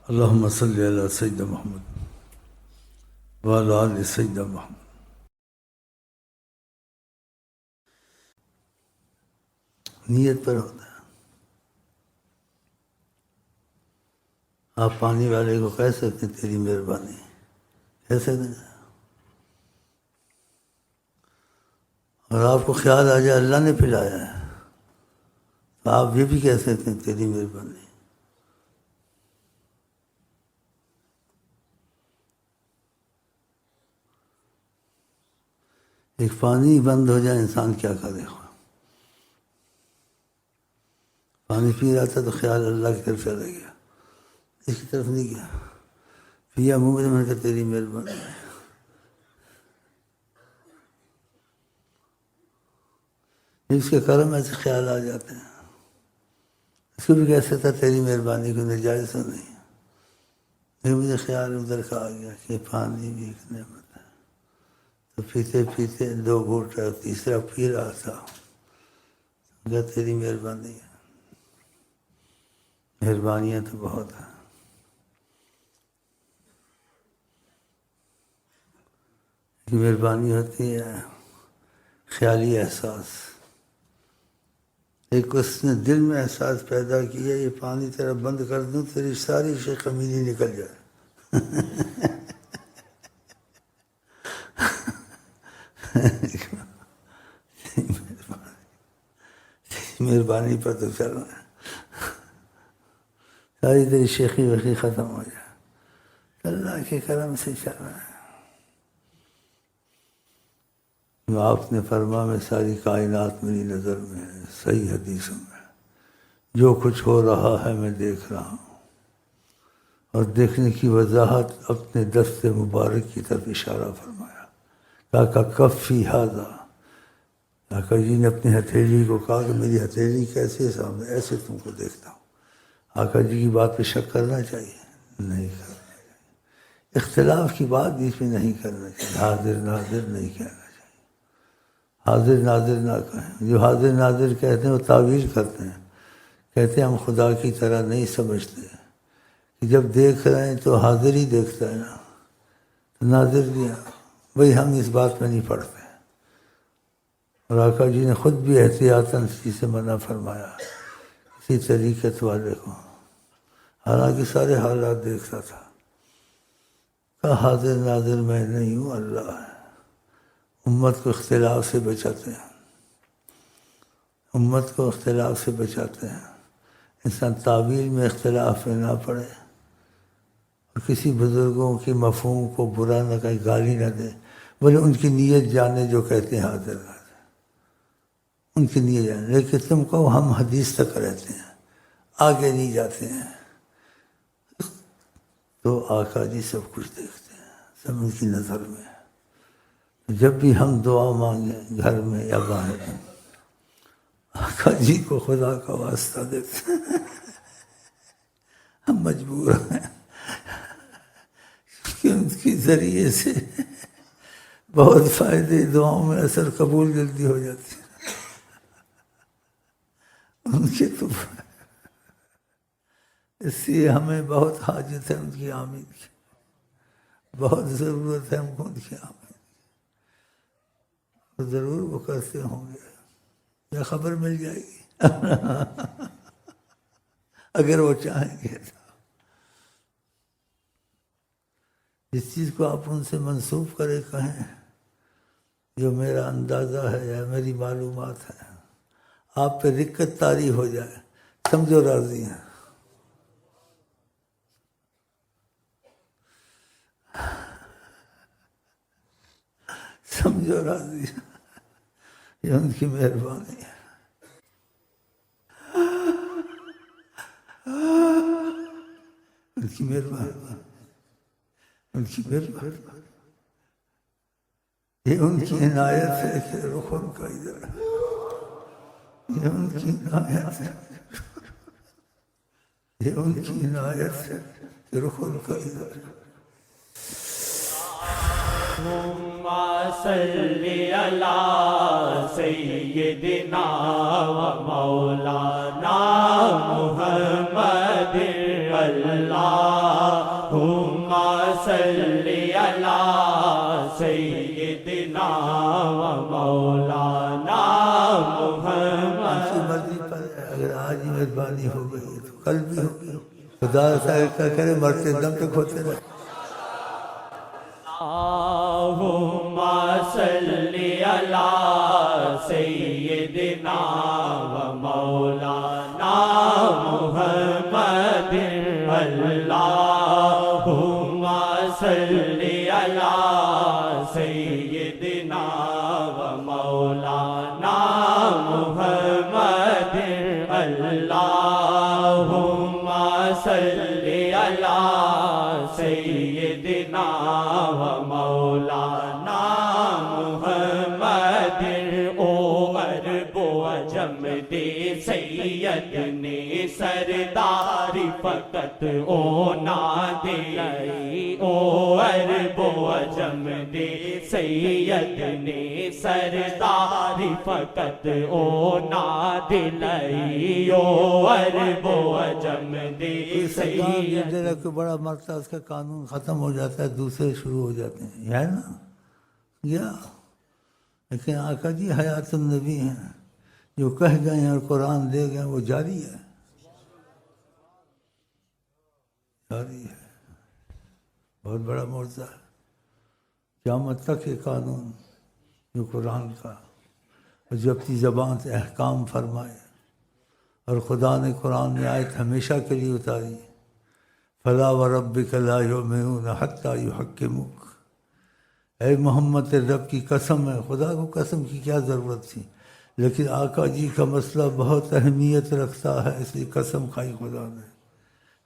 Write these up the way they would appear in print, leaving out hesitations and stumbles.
اللہم صلی علی سیدنا محمد وعلی آل سیدنا محمد۔ نیت پر ہوتا ہے۔ آپ پانی والے کو کہہ سکتے ہیں تیری مہربانی، کہہ سکتے ہیں، اور آپ کو خیال آ جائے اللہ نے پلایا ہے تو آپ یہ بھی کہہ سکتے ہیں تیری مہربانی۔ ایک پانی بند ہو جائے انسان کیا کرے؟ پانی پی رہا تھا تو خیال اللہ کی طرف چلا گیا، اس کی طرف نہیں گیا، پیا منہ میں کہا تیری مہربانی۔ اس کے کرم میں سے خیال آ جاتے ہیں، اس کو بھی کہہ سکتا تیری مہربانی کو نجائز تو نہیں، لیکن مجھے خیال ادھر کا آ گیا کہ پانی بھی ایک نعمت ہے، تو پیتے پیتے 2 گھونٹ تیسرا پی رہا تھا، کہا تیری مہربانی ہے، مہربانیاں تو بہت ہیں۔ ایک مہربانی ہوتی ہے خیالی احساس، ایک اس نے دل میں احساس پیدا کیا یہ پانی تیرا بند کر دوں تیری ساری شے کمینی نکل جائے۔ مہربانی پر تو چل رہا ہے، ساری تیری شیخی وخی ختم ہو جائے، اللہ کے کرم سے چل رہا ہے۔ آپ نے فرما میں ساری کائنات میری نظر میں ہے، صحیح حدیثوں میں جو کچھ ہو رہا ہے میں دیکھ رہا ہوں، اور دیکھنے کی وضاحت اپنے دست مبارک کی طرف اشارہ فرمایا، کہا کفی ھذا، آقا جی نے اپنی ہتھیلی کو کہا کہ میری ہتھیلی کیسے سامنے، ایسے تم کو دیکھتا ہوں۔ آقا جی کی بات پہ شک کرنا چاہیے؟ نہیں کرنا چاہیے۔ اختلاف کی بات بیچ میں نہیں کرنا چاہیے، حاضر ناظر نہیں کہنا چاہیے، حاضر ناظر نہ کہیں۔ جو حاضر ناظر کہتے ہیں وہ تعویل کرتے ہیں، کہتے ہیں ہم خدا کی طرح نہیں سمجھتے کہ جب دیکھ رہے ہیں تو حاضر ہی دیکھتا ہے نا، تو ناظر بھی ہے، بھئی ہم اس بات میں نہیں پڑھتے۔ اور آقا جی نے خود بھی احتیاطاً اسی سے منع فرمایا کسی طریقت والے کو، حالانکہ سارے حالات دیکھتا تھا، کہا حاضر ناظر میں نہیں ہوں، اللہ ہے۔ امت کو اختلاف سے بچاتے ہیں، امت کو اختلاف سے بچاتے ہیں، انسان تعویل میں اختلاف میں نہ پڑے، اور کسی بزرگوں کی مفہوم کو برا نہ کہیں، گالی نہ دے، بولے ان کی نیت جانے جو کہتے ہیں حاضر ناظر، ان کی نیت جانے، لیکن تم کو ہم حدیث تک رہتے ہیں، آگے نہیں جاتے ہیں، تو آقا جی سب کچھ دیکھتے ہیں، سب ان کی نظر میں ہے۔ جب بھی ہم دعا مانگیں گھر میں یا باہر میں، آقا جی کو خدا کا واسطہ دیتے ہیں، ہم مجبور ہیں کہ ان کے ذریعے سے بہت فائدے، دعاؤں میں اثر قبول جلدی ہو جاتی ہے، ان کے تو اس لیے ہمیں بہت حاجت ہے ان کی آمین کی، بہت ضرورت ہے ہم کو ان کی آمین، ضرور وہ کرتے ہوں گے یا خبر مل جائے گی اگر وہ چاہیں گے تو۔ جس چیز کو آپ ان سے منسوب کرے کہیں جو میرا اندازہ ہے یا میری معلومات ہے، آپ پہ رکت طاری ہو جائے، سمجھو راضی ہیں، سمجھو راضی ہیں، یہ ان کی مہربانی ہے۔ ان کی مہربانی، ان کی مہربانی، یہ ان کی عنایت ہے کہ رخ ان کا ادھر ہے، یہ ان کی عنایت ہے، یہ ان کی عنایت ہے کہ رخ ان کا ادھر ہے۔ اللہم صلی علی سیدنا و مولانا محمد اللہ صلی علی سیدنا و مولانا محمد. کی مرضی پر ہے. اگر آج ہی مہربانی ہو گئی تو کل بھی ہوگی. خدا کا کرے مرتے دم تک ہوتے رہے. اللہم صلی علی سیدنا و مولانا محمد. اللہم صلی علی سیدنا و مولانا محمد. اللہم صلی علی سیدنا و مولانا محمد. او عرب و عجم دے سید نے سرداری فقط او نہ دلائی. او عرب و عجم دے سید نے سرداری فقط او نہ دلائی. او عرب و عجم دے سید. کوئی بڑا مرتا اس کا قانون ختم ہو جاتا ہے، دوسرے شروع ہو جاتے ہیں. یہ ہے نا گیا. لیکن آقا جی حیات النبی ہیں، جو کہہ گئے ہیں اور قرآن دے گئے وہ جاری ہے، جاری ہے. بہت بڑا معجزہ ہے. قیامت تک یہ قانون جو قرآن کا، اور جو اپنی زبان سے احکام فرمائے. اور خدا نے قرآن میں آیت ہمیشہ کے لیے اتاری، فلا وربک لا یؤمنون حتی یحکموک. اے محمد تیرے رب کی قسم ہے. خدا کو قسم کی کیا ضرورت تھی، لیکن آقا جی کا مسئلہ بہت اہمیت رکھتا ہے، اس لیے قسم کھائی خدا نے.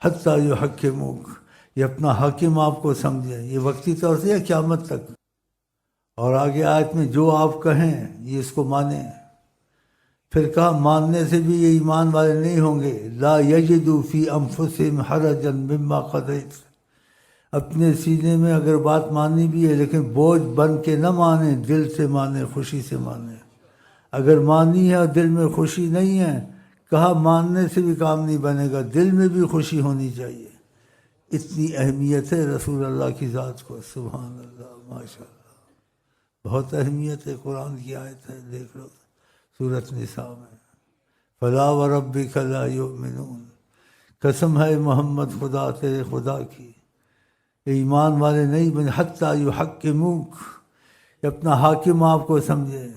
حتی یحکموک، یہ اپنا حاکم آپ کو سمجھے. یہ وقتی طور سے ہے قیامت تک. اور آگے آیت میں جو آپ کہیں یہ اس کو مانیں. پھر کہا ماننے سے بھی یہ ایمان والے نہیں ہوں گے. لا یجدوا فی انفسہم حرجا مما قضیت. اپنے سینے میں اگر بات ماننی بھی ہے لیکن بوجھ بن کے نہ مانے، دل سے مانے، خوشی سے مانے. اگر مانی ہے اور دل میں خوشی نہیں ہے، کہا ماننے سے بھی کام نہیں بنے گا، دل میں بھی خوشی ہونی چاہیے. اتنی اہمیت ہے رسول اللہ کی ذات کو. سبحان اللہ، ماشاء اللہ. بہت اہمیت ہے. قرآن کی آیت ہے، دیکھ لو سورۃ نساء میں. فلا وربک لا یؤمنون. قسم ہے محمد خدا تیرے خدا کی، ایمان والے نہیں بنے. حتی یحکموک، اپنا حاکم آپ کو سمجھے.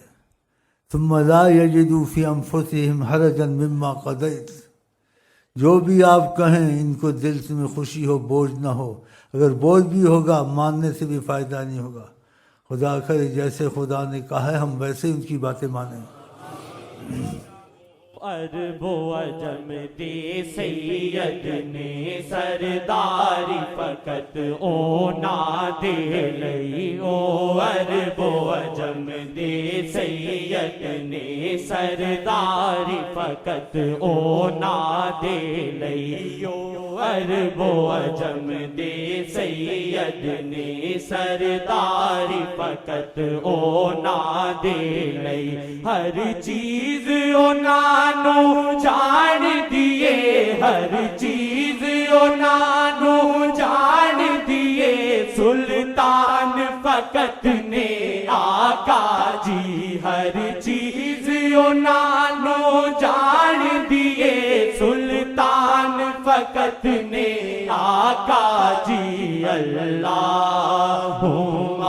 ثم لا یجدوا فی انفسہم حرجا مما قضیت. جو بھی آپ کہیں ان کو دل میں خوشی ہو، بوجھ نہ ہو. اگر بوجھ بھی ہوگا ماننے سے بھی فائدہ نہیں ہوگا. خدا کرے جیسے خدا نے کہا ہے ہم ویسے ان کی باتیں مانیں. عرب و عجم دے سید نے سرداری فقط او نہ دے لئی. او عرب و عجم دے سید نے سرداری فقط او نہ دے لئی. او عرب و عجم دے سید نے سرداری فقط او نہ دے لئی. ہر چیز او نانو جان دیے، ہر چیز او نانو جان دیے. سلطان فقط نے آقا جی ہر چیز او نانو جان دیے. سلطان فقط نے آقا جی. اللہم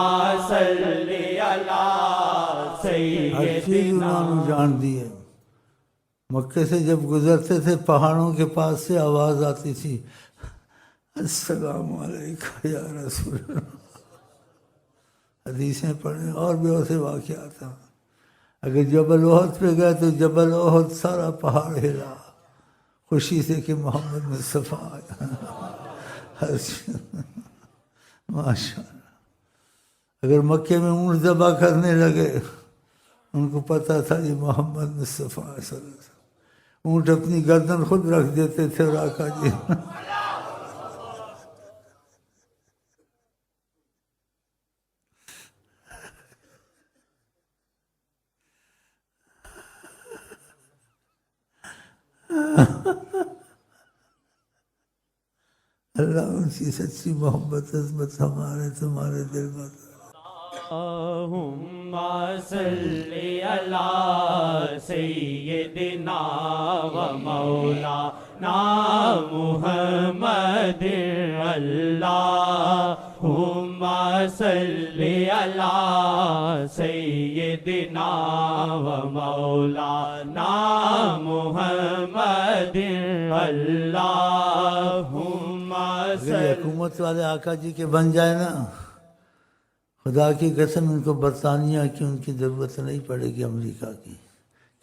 صلی علی ہر چیز سیدنا. انہوں نے جان دی ہے. مکے سے جب گزرتے تھے پہاڑوں کے پاس سے آواز آتی تھی السلام علیکم یا رسول اللہ. حدیثیں پڑھیں اور بھی ایسے واقعات ہیں. اگر جبل احد پہ گئے تو جبل احد سارا پہاڑ ہلا خوشی سے کہ محمد مصطفیٰ آیا. ماشاء اللہ. اگر مکے میں اونٹ ذبح کرنے لگے ان کو پتہ تھا یہ محمد مصطفیٰ صلی اللہ علیہ وسلم. اونٹ اپنی گردن خود رکھ دیتے تھے اور آقا جی اللہ ان سی سچی محبت عظمت ہمارے تمہارے دل میں. اللہم صلی علی سیدنا و مولانا محمد. اللہم صلی علی سیدنا و مولانا محمد. اللہم اگر یہ حکومت والے آقا جی کے بن جائے نا، خدا کی قسم ان کو برطانیہ کی ان کی ضرورت نہیں پڑے گی، امریکہ کی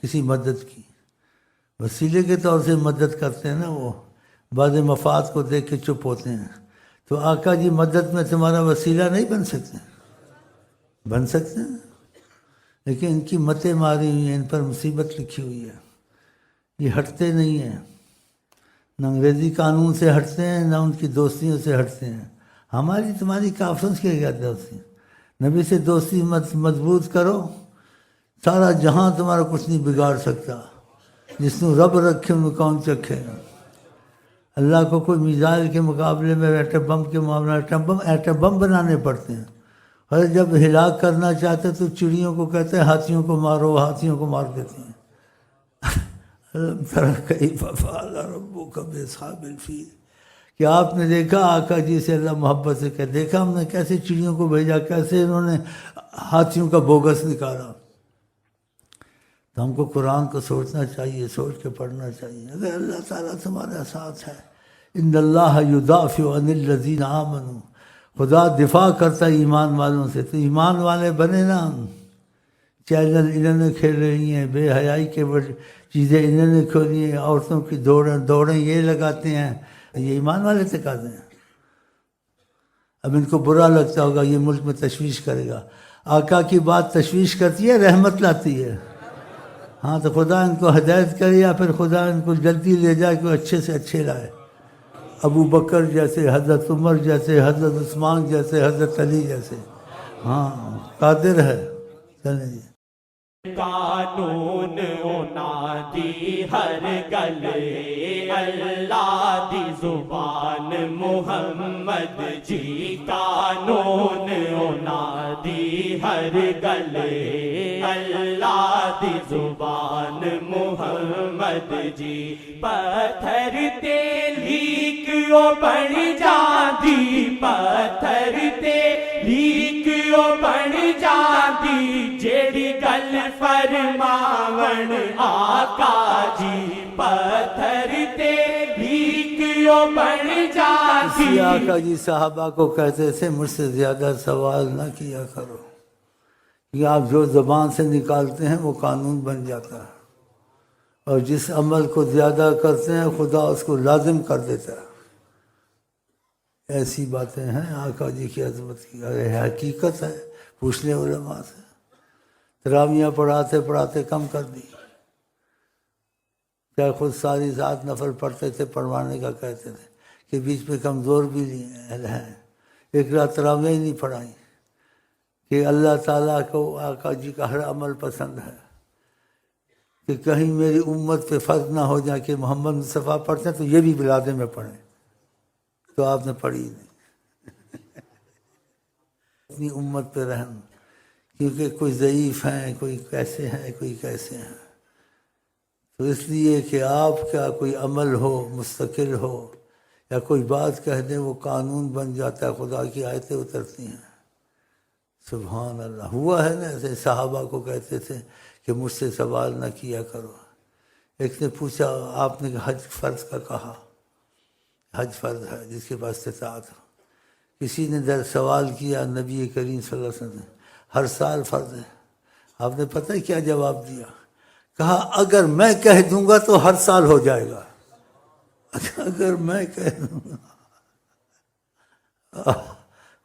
کسی مدد کی. وسیلے کے طور سے مدد کرتے ہیں نا، وہ بعض مفاد کو دیکھ کے چپ ہوتے ہیں. تو آقا جی مدد میں تمہارا وسیلہ نہیں بن سکتے. بن سکتے ہیں لیکن ان کی متیں ماری ہوئی ہیں، ان پر مصیبت لکھی ہوئی ہے. یہ ہٹتے نہیں ہیں، نہ انگریزی قانون سے ہٹتے ہیں، نہ ان کی دوستیوں سے ہٹتے ہیں. ہماری تمہاری کافروں سے کیا دوستی؟ نبی سے دوستی مضبوط کرو، سارا جہاں تمہارا کچھ نہیں بگاڑ سکتا. جس نے رب رکھے ان کو کون چکھے. اللہ کو کوئی میزائل کے مقابلے میں ایٹم بم کے معاملہ ایٹم بم بنانے پڑتے ہیں. اور جب ہلاک کرنا چاہتے تو چڑیوں کو کہتے ہیں ہاتھیوں کو مارو، ہاتھیوں کو مار دیتے ہیں. کیف فعل ربک باصحاب الفیل. کہ آپ نے دیکھا آقا جی سے اللہ محبت سے کہہ، دیکھا ہم نے کیسے چڑیوں کو بھیجا، کیسے انہوں نے ہاتھیوں کا بوگس نکالا. تو ہم کو قرآن کو سوچنا چاہیے، سوچ کے پڑھنا چاہیے. اگر اللہ تعالیٰ تمہارے ساتھ ہے، ان اللہ یدافع عن الذین آمنوا، خدا دفاع کرتا ہے ایمان والوں سے. تو ایمان والے بنے نا. چینل انہوں نے کھیل رہی ہیں، بے حیائی کے چیزیں انہوں نے کھولی ہیں، عورتوں کی دوڑیں یہ لگاتے ہیں. یہ ایمان والے تقاضے ہیں. اب ان کو برا لگتا ہوگا، یہ ملک میں تشویش کرے گا. آقا کی بات تشویش کرتی ہے، رحمت لاتی ہے. ہاں تو خدا ان کو ہدایت کرے، یا پھر خدا ان کو جلدی لے جائے کہ اچھے سے اچھے لائے. ابو بکر جیسے، حضرت عمر جیسے، حضرت عثمان جیسے، حضرت علی جیسے. ہاں قادر ہے. چلیں جی. قانون اونا دی ہر گلے، اللہ دی زبان محمد جی. قانون اونا دی ہر گلے، اللہ دی زبان محمد جی. پتھر تے لیک او بن جاندی، پتھر تے لیک او بن جاندی، جیڑی گل فرماون آقا جی. پتھر تے لیک او بن جاندی. اسی آقا جی صحابہ کو کہتے تھے مجھ سے زیادہ سوال نہ کیا کرو، کہ آپ جو زبان سے نکالتے ہیں وہ قانون بن جاتا ہے، اور جس عمل کو زیادہ کرتے ہیں خدا اس کو لازم کر دیتا ہے. ایسی باتیں ہیں آقا جی کی عظمت کی. یہ حقیقت ہے. پوچھ لیں علماء سے. تراویاں پڑھاتے پڑھاتے کم کر دی. کیا خود ساری رات نفل پڑھتے تھے، پڑھوانے کا کہتے تھے کہ بیچ میں کمزور بھی ہیں. ایک رات تراویاں ہی نہیں پڑھائیں. کہ اللہ تعالیٰ کو آقا جی کا ہر عمل پسند ہے، کہ کہیں میری امت پہ فرض نہ ہو جائے کہ محمد مصطفیٰ پڑھتے ہیں تو یہ بھی بلادے میں پڑھیں. تو آپ نے پڑھی نہیں. اپنی امت پہ رحم، کیونکہ کوئی ضعیف ہیں، کوئی کیسے ہیں، کوئی کیسے ہیں. تو اس لیے کہ آپ کا کوئی عمل ہو، مستقل ہو، یا کوئی بات کہہ دیں وہ قانون بن جاتا ہے، خدا کی آیتیں اترتی ہیں. سبحان اللہ. ہوا ہے نا ایسے. صحابہ کو کہتے تھے کہ مجھ سے سوال نہ کیا کرو. ایک نے پوچھا، آپ نے حج فرض کا کہا، حج فرض ہے جس کے پاس استطاعت ہو. کسی نے سوال کیا نبی کریم صلی اللہ علیہ وسلم، ہر سال فرض ہے. آپ نے پتہ ہے کیا جواب دیا؟ کہا اگر میں کہہ دوں گا تو ہر سال ہو جائے گا. اگر میں کہہ دوں گا.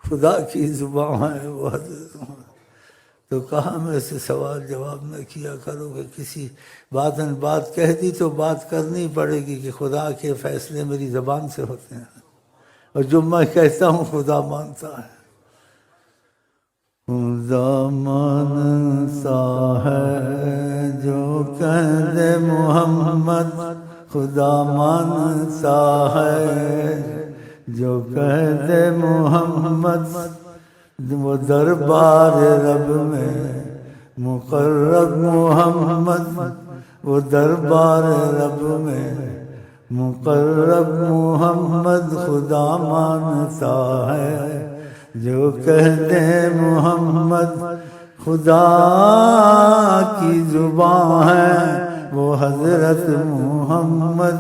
خدا کی زبان ہے وہ. تو کہا میں سے سوال جواب نہ کیا کرو، کہ کسی بات کہہ دی تو بات کرنی پڑے گی، کہ خدا کے فیصلے میری زبان سے ہوتے ہیں، اور جو میں کہتا ہوں خدا مانتا ہے. خدا مانتا ہے جو کہہ دے محمد، خدا مانتا ہے جو کہہ دے محمد وہ دربار رب میں مقرب محمد، وہ دربار رب میں مقرب محمد خدا مانتا ہے، جو کہہ دے محمد خدا کی زبان ہے، وہ حضرت محمد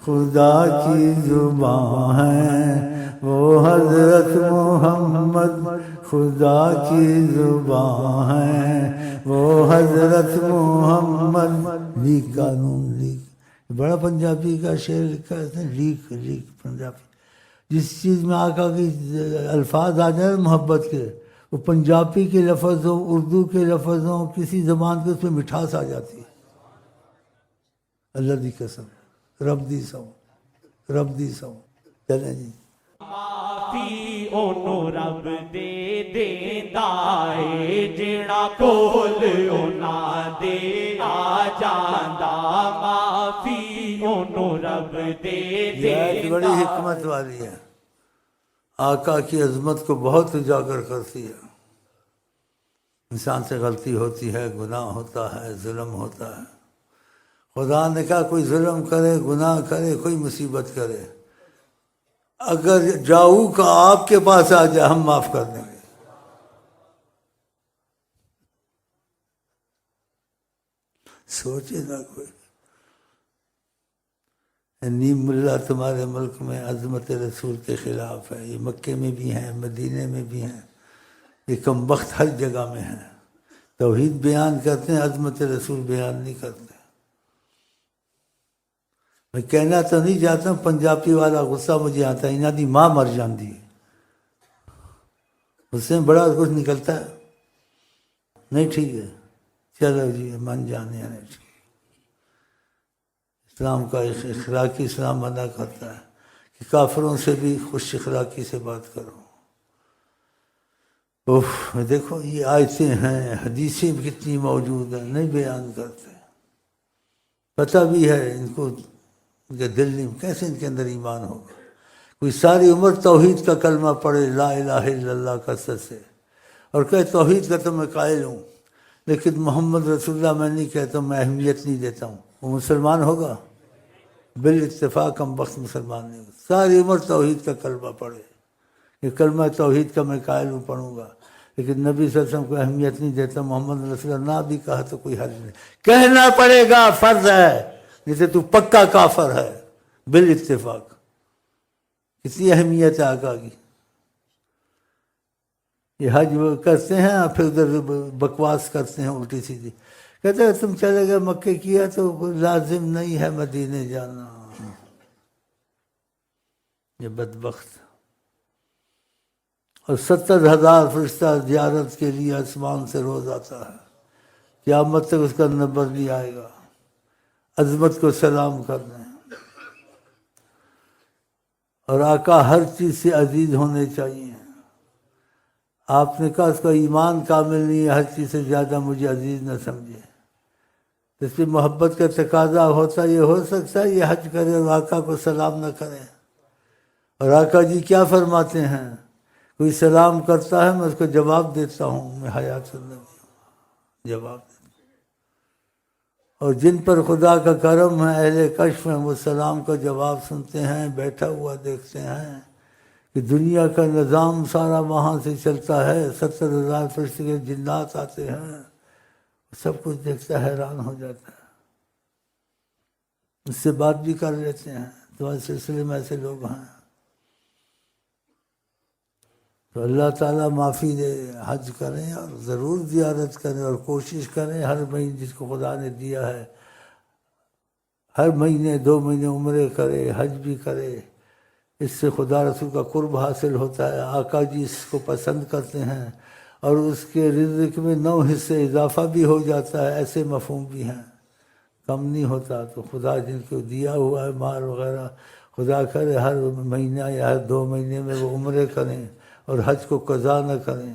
خدا کی زبان ہے، وہ حضرت محمد خدا کی زبان ہے، وہ حضرت محمد۔ لیک قانون لیک، بڑا پنجابی کا شعر لکھا ہے، لیک لیک پنجابی، جس چیز میں آقا کی الفاظ آ جائیں محبت کے، وہ پنجابی کے لفظ ہو، اردو کے لفظ ہوں، کسی زبان کے اس میں مٹھاس آ جاتی ہے۔ اللہ دی قسم، رب دی سو، رب دی سو۔ چلیں جی۔ معافی اونوں رب دے دیندا اے، جڑا کول اونا دے آ جاندا، معافی اونوں رب دے یہ بڑی دیندا۔ حکمت والی ہے، آقا کی عظمت کو بہت اجاگر کرتی ہے۔ انسان سے غلطی ہوتی ہے، گناہ ہوتا ہے، ظلم ہوتا ہے، خدا نے کہا کوئی ظلم کرے، گناہ کرے، کوئی مصیبت کرے، اگر جاؤ کا آپ کے پاس آ جائے ہم معاف کر دیں گے۔ سوچے نا کوئی، نیم اللہ تمہارے ملک میں عظمت رسول کے خلاف ہے، یہ مکے میں بھی ہیں، مدینے میں بھی ہیں، یہ کم بخت ہر جگہ میں ہیں، توحید بیان کرتے ہیں، عظمت رسول بیان نہیں کرتے۔ میں کہنا تو نہیں چاہتا ہوں، پنجابی والا غصہ مجھے آتا ہے، انہاں دی ماں مر جاندی ہے، اس سے بڑا کچھ نکلتا ہے نہیں۔ ٹھیک ہے چلو جی، من جانے آنے ٹھیک۔ اسلام کا اخلاقی اسلام منع کرتا ہے کہ کافروں سے بھی خوش اخلاقی سے بات کرو۔ دیکھو یہ آیتیں ہیں، حدیثیں بھی کتنی موجود ہیں، نہیں بیان کرتے، پتہ بھی ہے ان کو، ان کے دل نہیں، کیسے ان کے اندر ایمان ہوگا؟ کوئی ساری عمر توحید کا کلمہ پڑھے، لا الہ الا اللہ کثرت سے، اور کہے توحید کا تو میں قائل ہوں، لیکن محمد رسول اللہ میں نہیں کہتا ہوں، میں اہمیت نہیں دیتا ہوں، وہ مسلمان ہوگا؟ بالاتفاق ہم بخت مسلمان نہیں ہوگا۔ ساری عمر توحید کا کلمہ پڑھے، یہ کلمہ توحید کا میں قائل ہوں، پڑھوں گا، لیکن نبی صلی اللہ علیہ وسلم کو اہمیت نہیں دیتا، محمد رسول اللہ نہ بھی کہا تو کوئی حرج نہیں، کہنا پڑے گا، فرض ہے، جیسے تو پکا کافر ہے بالاتفاق۔ کتنی اہمیت ہے آقا کی۔ یہ حج وہ کرتے ہیں اور پھر ادھر بکواس کرتے ہیں الٹی سیدھی، کہتے ہیں تم چلے گئے مکے کیا تو لازم نہیں ہے مدینے جانا۔ یہ بدبخت، اور 70,000 فرشتہ زیارت کے لیے آسمان سے روز آتا ہے، قیامت تک اس کا نمبر نہیں آئے گا، عظمت کو سلام کرنا ہے۔ اور آقا ہر چیز سے عزیز ہونے چاہیے۔ آپ نے کہا اس کا ایمان کامل نہیں ہے، ہر چیز سے زیادہ مجھے عزیز نہ سمجھے، اس سے محبت کا تقاضا ہوتا، یہ ہو سکتا ہے یہ حج کرے اور آقا کو سلام نہ کرے؟ اور آقا جی کیا فرماتے ہیں، کوئی سلام کرتا ہے میں اس کو جواب دیتا ہوں، میں حیات النبی ہوں، جواب دیتا ہوں۔ اور جن پر خدا کا کرم ہے، اہل کشف ہیں، وہ سلام کا جواب سنتے ہیں، بیٹھا ہوا دیکھتے ہیں کہ دنیا کا نظام سارا وہاں سے چلتا ہے، 70,000 فرشتے کے جنات آتے ہیں، سب کچھ دیکھتا ہے، حیران ہو جاتا ہے، اس سے بات بھی کر لیتے ہیں۔ تمہارے سلسلے میں ایسے لوگ ہیں، تو اللہ تعالیٰ معافی دے، حج کریں اور ضرور زیارت کریں، اور کوشش کریں ہر مہینے جس کو خدا نے دیا ہے، ہر مہینے 2 مہینے عمرے کرے، حج بھی کرے، اس سے خدا رسول کا قرب حاصل ہوتا ہے، آقا جی اس کو پسند کرتے ہیں، اور اس کے رزق میں 9 حصے اضافہ بھی ہو جاتا ہے، ایسے مفہوم بھی ہیں، کم نہیں ہوتا۔ تو خدا جن کو دیا ہوا ہے مال وغیرہ، خدا کرے ہر مہینہ یا ہر 2 مہینے میں وہ عمرے کریں اور حج کو قضا نہ کریں۔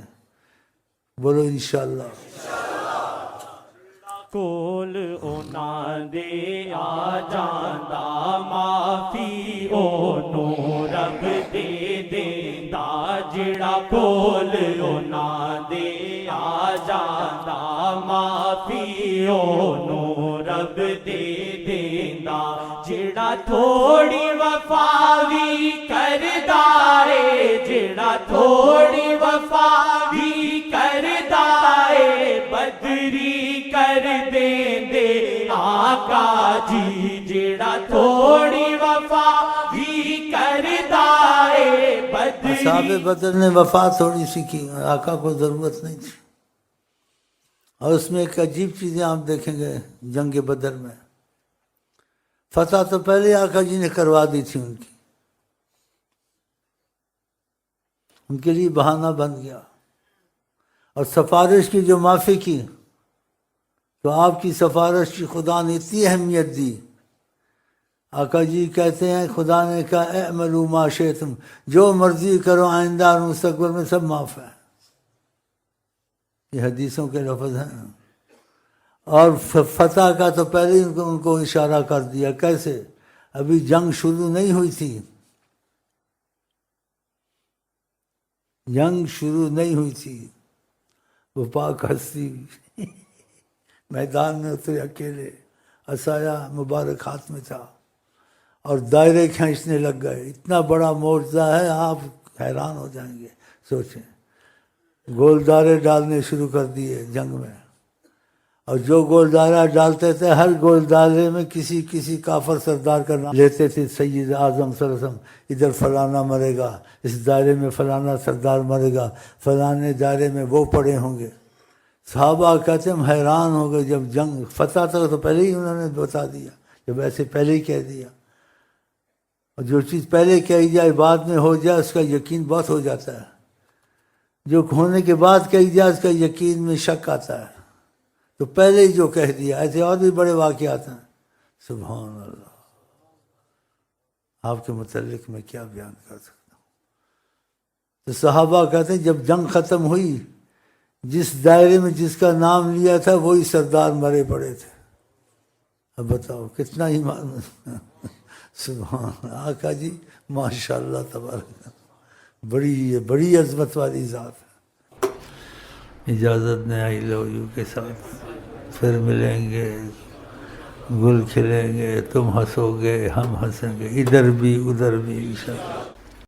بولو انشاءاللہ۔ ਕੋਲ ਉਹਨਾਂ ਦੇ ਆ ਜਾਂਦਾ, ਮਾਫੀ ਉਹਨੂੰ ਰੱਬ ਦੇ ਦੇਂਦਾ, ਜਿਹੜਾ ਕੋਲ ਉਹਨਾਂ ਦੇ ਆ ਜਾਂਦਾ, ਮਾਫੀ ਉਹਨੂੰ ਰੱਬ ਦੇ ਦੇਂਦਾ, ਜਿਹੜਾ ਥੋੜੀ ਵਫਾ ਵੀ ਕਰਦਾ ਏ, ਜਿਹੜਾ ਥੋੜੀ ਵਫਾ ਵੀ ਕਰਦਾ ਏ, ਬਦਰੀ ਕਰ ਦੇਂਦੇ ਆਕਾ ਜੀ, ਜਿਹੜਾ ਥੋੜੀ ਵਫਾ بھی کردا ہے بدری. اصحاب بدر نے وفا تھوڑی سی کی، آقا کو ضرورت نہیں تھی. اور اس میں ایک عجیب چیزیں آپ دیکھیں گے جنگ بدر میں، فتح تو پہلے آقا جی نے کروا دی تھی ان کے لیے بہانہ بن گیا. اور سفارش کی جو معافی کی، تو آپ کی سفارش کی خدا نے اتنی اہمیت دی. آقا جی کہتے ہیں خدا نے کہا اعملوا ما شئتم، جو مرضی کرو آئندہ اور مستقبل میں سب معاف ہے. یہ حدیثوں کے لفظ ہیں. اور فتح کا تو پہلے ہی ان کو اشارہ کر دیا. کیسے؟ ابھی جنگ شروع نہیں ہوئی تھی، جنگ شروع نہیں ہوئی تھی. وہ پاک ہستی میدان میں اترے اکیلے، عصایا مبارک ہاتھ میں تھا اور دائرے کھینچنے لگ گئے. اتنا بڑا معجزہ ہے، آپ حیران ہو جائیں گے. سوچیں، گولدارے ڈالنے شروع کر دیے جنگ میں، اور جو گولدارہ ڈالتے تھے ہر گولدارے میں کسی کافر سردار کا نام لیتے تھے. سید اعظم صلی اللہ علیہ وسلم، ادھر فلانا مرے گا، اس دائرے میں فلانا سردار مرے گا، فلانے دائرے میں وہ پڑے ہوں گے. صحابہ کہتے ہم حیران ہو گئے. جب جنگ فتح تک تو پہلے ہی انہوں نے بتا دیا، جب ایسے پہلے ہی کہہ دیا. اور جو چیز پہلے کہی جائے بعد میں ہو جائے اس کا یقین بہت ہو جاتا ہے. جو ہونے کے بعد کہی جائے اس کا یقین میں شک آتا ہے. تو پہلے ہی جو کہہ دیا. ایسے اور بھی بڑے واقعات ہیں. سبحان اللہ، آپ کے متعلق میں کیا بیان کر سکتا ہوں. تو صحابہ کہتے ہیں جب جنگ ختم ہوئی، جس دائرے میں جس کا نام لیا تھا وہی سردار مرے پڑے تھے. اب بتاؤ کتنا ایمان. سبحان آقا جی ماشاءاللہ تبارک، بڑی عظمت والی ذات ہے. اجازت نہیں آئی لو یو کے ساتھ، پھر ملیں گے، گل کھلیں گے، تم ہنسو گے ہم ہنسیں گے، ادھر بھی ادھر بھی انشاءاللہ.